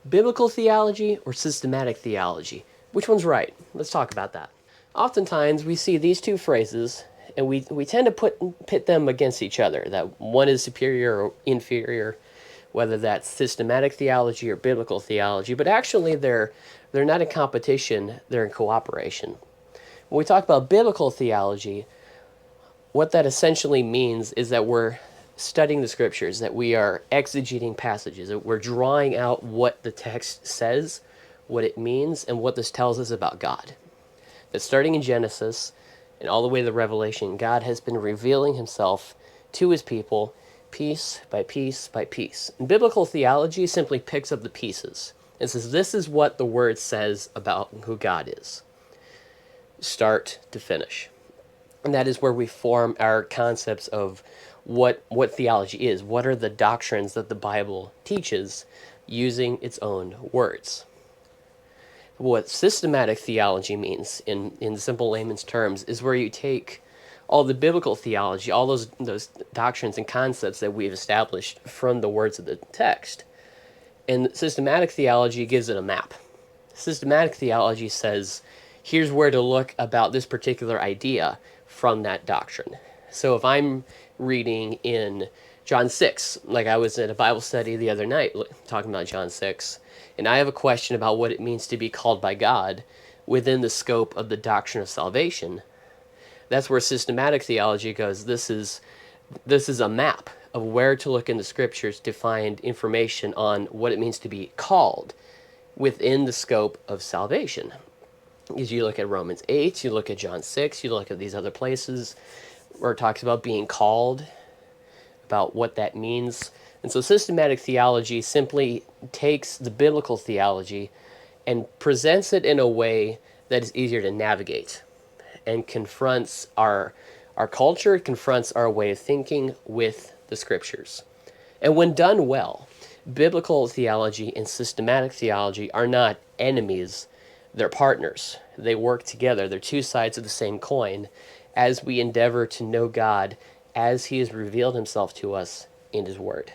Biblical theology or systematic theology? Which one's right? Let's talk about that. Oftentimes, we see these two phrases, and we tend to pit them against each other, that one is superior or inferior, whether that's systematic theology or biblical theology, but actually they're not in competition, they're in cooperation. When we talk about biblical theology, what that essentially means is that we're studying the scriptures, that we are exegeting passages, that we're drawing out what the text says, what it means, and what this tells us about God. That starting in Genesis and all the way to Revelation, God has been revealing himself to his people piece by piece by piece. And biblical theology simply picks up the pieces and says, this is what the word says about who God is, start to finish. And that is where we form our concepts of what theology is. What are the doctrines that the Bible teaches using its own words? What systematic theology means, in simple layman's terms, is where you take all the biblical theology, all those doctrines and concepts that we've established from the words of the text. And systematic theology gives it a map. Systematic theology says, here's where to look about this particular idea from that doctrine. So if I'm reading in John 6, like I was at a Bible study the other night talking about John 6, and I have a question about what it means to be called by God within the scope of the doctrine of salvation, that's where systematic theology goes. This is a map of where to look in the scriptures to find information on what it means to be called within the scope of salvation. As you look at Romans 8, you look at John 6, you look at these other places where it talks about being called, about what that means. And so systematic theology simply takes the biblical theology and presents it in a way that is easier to navigate and confronts our culture, confronts our way of thinking with the scriptures. And when done well, biblical theology and systematic theology are not enemies, they're partners. They work together. They're two sides of the same coin as we endeavor to know God as he has revealed himself to us in his word.